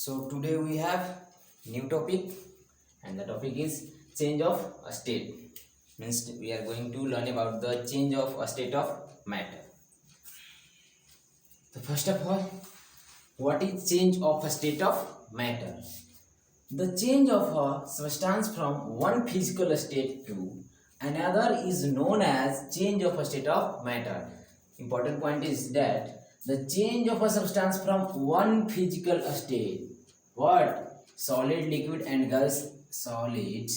So today we have new topic and the topic is change of a state. Means we are going to learn about the change of a state of matter. So first of all, what is change of a state of matter? The change of a substance from one physical state to another is known as change of a state of matter. Important point is that the change of a substance from one physical state, what? Solid, liquid and gas. Solid,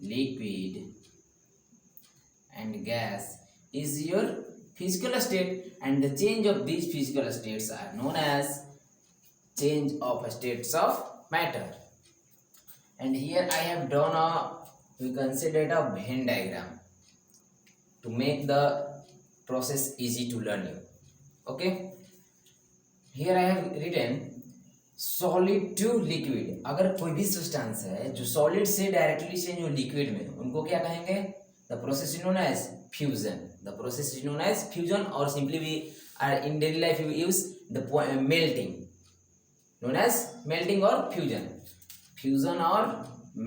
liquid and gas is your physical state, and the change of these physical states are known as change of states of matter. And here I have drawn a, we consider it a Venn diagram to make the process easy to learn you. Okay, here I have written solid to liquid. अगर कोई भी substance है जो solid से directly change हो liquid में, उनको क्या कहेंगे? The process is known as fusion. The process is known as fusion, और simply we are in daily life we use the melting, known as melting और फ्यूजन. फ्यूजन और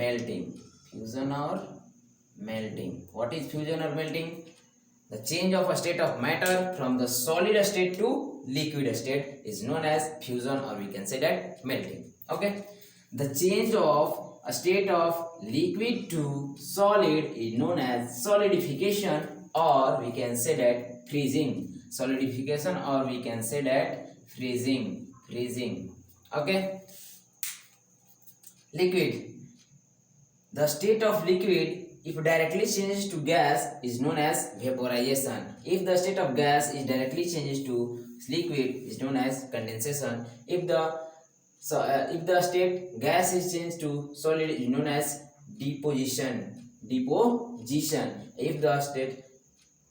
melting. Fusion और melting. What is fusion और melting? The change of a state of matter from the solid state to liquid state is known as fusion, or we can say that melting. Okay, the change of a state of liquid to solid is known as solidification, or we can say that freezing. Solidification, or we can say that freezing. Freezing. Okay, liquid. The state of liquid if directly changes to gas is known as vaporization. If the state of gas is directly changes to liquid is known as condensation. If the state gas is changed to solid is known as deposition. Deposition. If the state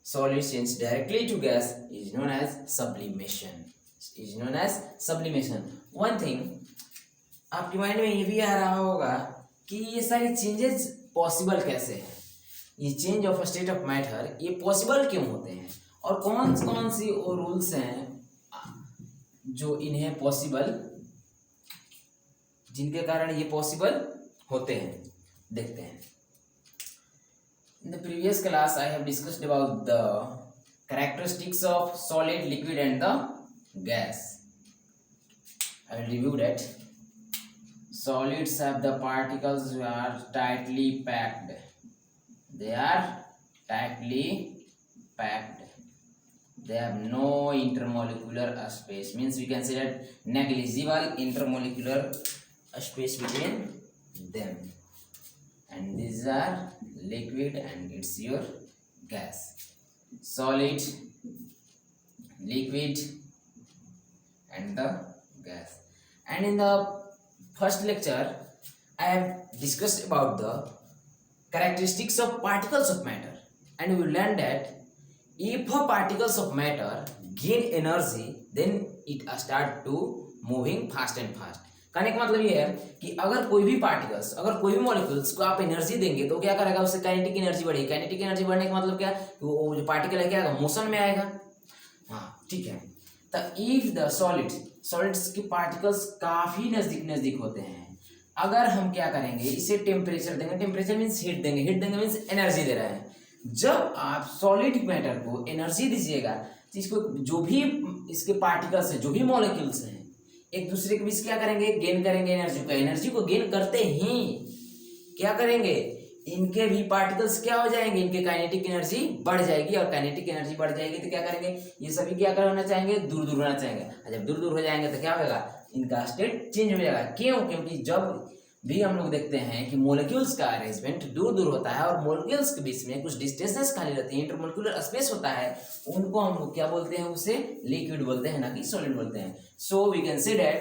solid changes directly to gas is known as sublimation. Is known as sublimation. One thing आपके mind में ये भी आ रहा होगा कि ये सारी changes possible कैसे है, ये change of state of matter ये पॉसिबल क्यों होते हैं, और कौन कौन सी रूल्स हैं जो इन्हें पॉसिबल, जिनके कारण ये पॉसिबल होते हैं. देखते हैं. In the previous class I have discussed about the characteristics of solid, liquid and the gas. I will review that. Solids have the particles who are tightly packed. They are tightly packed. They have no intermolecular space. Means we can say that negligible intermolecular space between them. And these are liquid and it's your gas. Solid, liquid and the gas. And in the first lecture I have discussed about the characteristics of particles of matter, and we learned that if a particles of matter gain energy then it start to moving fast and fast. कहने का मतलब ये है कि अगर कोई भी particles, अगर कोई भी मॉलिक्यूल्स को आप एनर्जी देंगे तो क्या करेगा? उससे काइनेटिक एनर्जी बढ़ेगी. काइनेटिक एनर्जी बढ़ने का मतलब क्या? वो जो पार्टिकल है क्या मोशन में आएगा. हाँ ठीक है. तो इफ द सॉलिड्स के पार्टिकल्स काफी नजदीक होते हैं, अगर हम क्या करेंगे इसे टेम्परेचर देंगे. टेम्परेचर मीन्स हीट देंगे. हीट देंगे मीन्स एनर्जी दे रहे हैं. जब आप सॉलिड मैटर को एनर्जी दीजिएगा तो इसको जो भी इसके पार्टिकल्स हैं, जो भी मॉलिक्यूल्स हैं, एक दूसरे के बीच क्या करेंगे? गेन करेंगे एनर्जी को. एनर्जी को गेन करते ही क्या करेंगे? इनके भी पार्टिकल्स क्या हो जाएंगे? इनके काइनेटिक एनर्जी बढ़ जाएगी, और काइनेटिक एनर्जी बढ़ जाएगी तो क्या करेंगे? ये सभी क्या करना चाहेंगे? दूर दूर होना चाहेंगे. और जब दूर दूर हो जाएंगे तो क्या होगा? इनका स्टेट चेंज हो जाएगा. क्यों? क्योंकि जब भी हम लोग देखते हैं कि मोलिक्यूल्स का अरेंजमेंट दूर दूर होता है और मोलिक्यूल्स के बीच में कुछ डिस्टेंसेस खाली रहती है, इंटरमोलिक्यूलर स्पेस होता है, उनको हम लोग क्या बोलते हैं? उसे लिक्विड बोलते हैं, ना कि सॉलिड बोलते हैं. So we can say that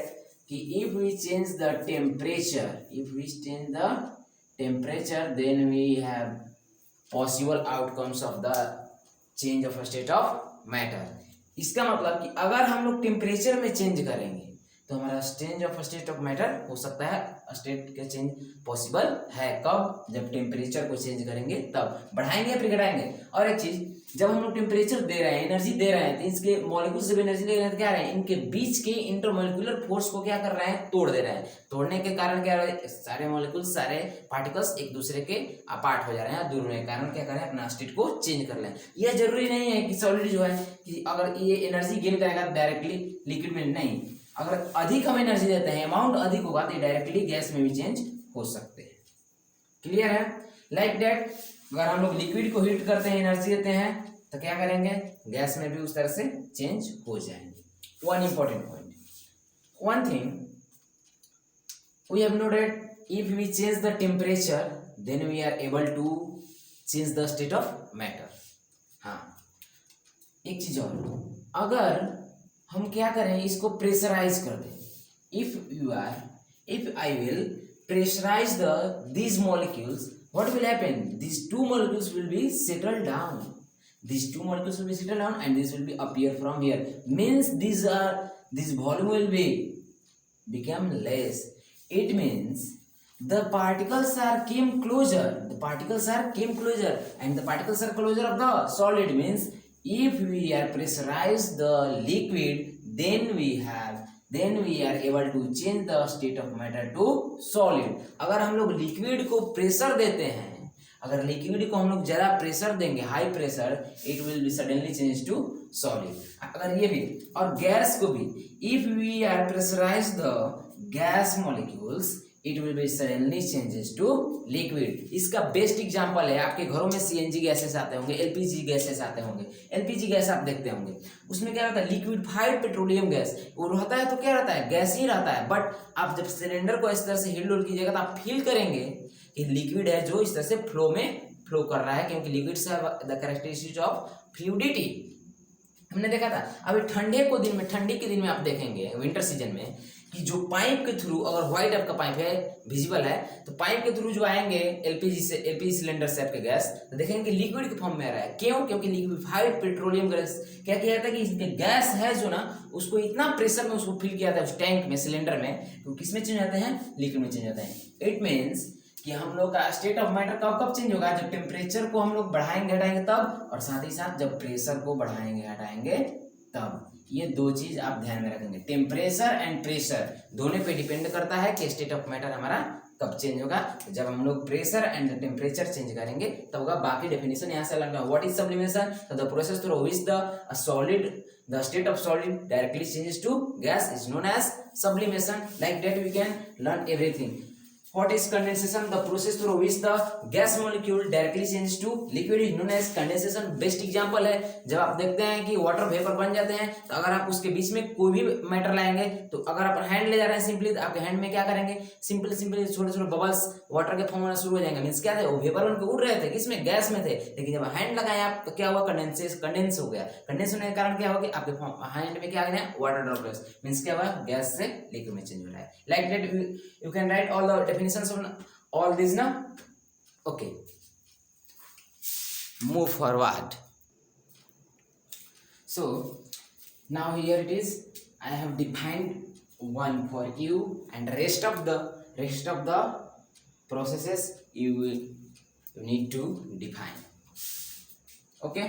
कि if we change the temperature then we have possible outcomes of the change of a state of matter. इसका मतलब कि अगर हम लोग टेम्परेचर में चेंज करेंगे तो हमारा change of state of matter हो सकता है. स्टेट का चेंज पॉसिबल है कब? जब टेम्परेचर को चेंज करेंगे तब. बढ़ाएंगे फिर घटाएंगे. और एक चीज जब हम लोग टेम्परेचर दे रहे हैं, एनर्जी दे रहे हैं, तो इसके मॉलिक्यूल से एनर्जी दे रहे हैं तो क्या रहे हैं, इनके बीच के इंटरमॉलिक्यूलर फोर्स को क्या कर रहे हैं, तोड़ दे रहे हैं। तोड़ने के कारण क्या हो रहा है, सारे मॉलिक्यूल, सारे पार्टिकल्स एक दूसरे के अपार्ट हो जा रहे हैं, दूर होने के कारण क्या कर रहे हैं, अपना स्टेट को चेंज कर रहे हैं। यह जरूरी नहीं है कि सॉलिड जो है कि अगर ये एनर्जी गेन करेगा डायरेक्टली लिक्विड में, नहीं, अगर अधिक हम एनर्जी देते हैं, अमाउंट अधिक होगा तो डायरेक्टली गैस में भी चेंज हो सकते हैं। क्लियर है? लाइक दैट अगर हम लोग लिक्विड को हीट करते हैं, एनर्जी देते हैं, तो क्या करेंगे, गैस में भी उस तरह से चेंज हो जाएंगे। One important point, one thing we have noted, if we change the temperature then we are able to change the state of matter. हाँ, एक चीज और, अगर हम क्या करें, इसको प्रेशराइज कर दें, if I will pressurize these molecules, what will happen, these two molecules will be settled down, and this will be appear from here, means this volume will be become less. It means the particles are came closer, and the particles are closer of the solid, means if we are pressurize the liquid, then we are able to change the state of matter to solid। अगर हम लोग liquid को pressure देते हैं, अगर liquid को हम लोग जरा प्रेशर देंगे, high pressure, it will be suddenly change to solid. अगर ये भी, और गैस को भी, if we are pressurize the gas molecules, it will be suddenly changes to liquid. इसका बेस्ट एग्जांपल है, आपके घरों में सीएनजी गैसेस आते होंगे, एलपीजी गैसेस आते होंगे। एलपीजी गैस आप देखते होंगे, उसमें क्या रहता है, लिक्विफाइड पेट्रोलियम गैस। वो रहता है तो क्या रहता है, गैस ही रहता है, बट आप जब सिलेंडर को इस तरह से हिल डुल कीजिएगा तो आप फील करेंगे कि लिक्विड है जो इस तरह से फ्लो कर रहा है, क्योंकि लिक्विड से द कैरेक्टरिस्टिक्स ऑफ फ्लूइडिटी हमने देखा था। अभी ठंडी के दिन में आप देखेंगे विंटर सीजन में कि जो पाइप के थ्रू, अगर व्हाइट आपका पाइप है, विजिबल है, तो पाइप के थ्रू जो आएंगे एलपीजी सिलेंडर से आपके गैस, तो देखेंगे लिक्विड के फॉर्म में आ रहा है। क्यों? क्योंकि लिक्विफाइड पेट्रोलियम गैस क्या किया जाता है कि इसके गैस है जो ना, उसको इतना प्रेशर में उसको फिल किया जाता है उस टैंक में, सिलेंडर में, तो किस में चेंज जाते हैं, लिक्विड में चेंज जाते हैं। इट मीन्स कि हम लोग का स्टेट ऑफ मैटर कब चेंज होगा, जब टेम्परेचर को हम लोग बढ़ाएंगे हटाएंगे तब, और साथ ही साथ जब प्रेशर को बढ़ाएंगे हटाएंगे तब। ये दो चीज आप ध्यान में रखेंगे, टेम्परेचर एंड प्रेशर दोनों पे डिपेंड करता है कि स्टेट ऑफ मैटर हमारा कब चेंज होगा। जब हम लोग प्रेशर एंड टेम्परेचर चेंज करेंगे तब होगा। बाकी डेफिनेशन यहाँ से लगना, what is sublimation, the process through which the state of solid directly changes to gas is known as sublimation। Like that we can learn everything। What is condensation? The process through which the gas molecule directly changes to liquid is known as condensation। Best example है, जब आप देखते हैं कि water vapour बन जाते हैं, तो अगर आप उसके बीच में कोई भी मैटर लाएंगे, तो अगर आप हैंड ले जा रहे हैं सिंपली, तो आपके हैंड में क्या करेंगे, सिंपली छोटे छोटे बबल्स वाटर के फॉर्म होना शुरू हो जाएंगे। मीन्स क्या थे, वो वेपर बन के उड़ रहे थे, किसमें, गैस में थे, लेकिन जब हैंड लगाए आप तो क्या हुआ, कंडेंस हो गया। कंडेंस होने के कारण क्या होगा, आपके हैंड में क्या आ गया, वाटर ड्रॉपलेट्स। मीन्स क्या हुआ, गैस से लिक्विड में चेंज हो रहा है। Like that you can write all the definitions of all these now। okay, move forward। so now here it is, I have defined one for you, and rest of the processes you need to define। okay,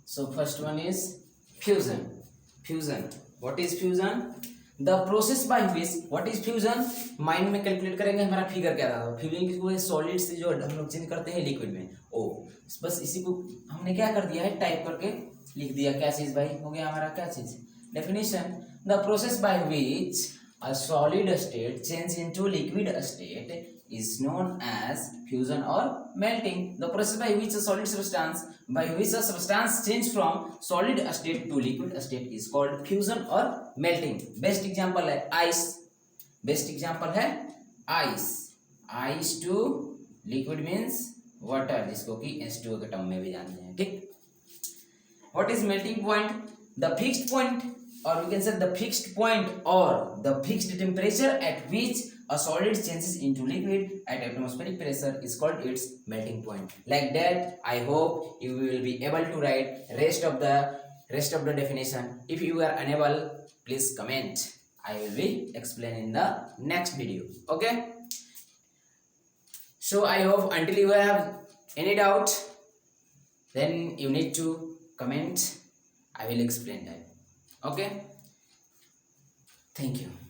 so first one is fusion। what is fusion? The process by which, what is fusion, mind में calculate करेंगे हमारा figure क्या था। Fusion किसको, solid से जो हम लोग चेंज करते हैं लिक्विड में, ओ बस इसी को हमने क्या कर दिया है, टाइप करके लिख दिया। क्या चीज भाई हो गया हमारा, क्या चीज, definition, the process by which a solid state change into liquid state is known as fusion or melting। the process by which a substance change from solid state to liquid state is called fusion or melting। best example है ice to liquid means water, जिसको कि H2O के term में भी जानते हैं, ठीक। what is melting point? the fixed point, or we can say the fixed point or the fixed temperature at which a solid changes into liquid at atmospheric pressure is called its melting point। like that I hope you will be able to write rest of the definition। if you are unable, please comment, I will be explaining in the next video। okay, so I hope until you have any doubt, then you need to comment. I will explain that. Okay, thank you.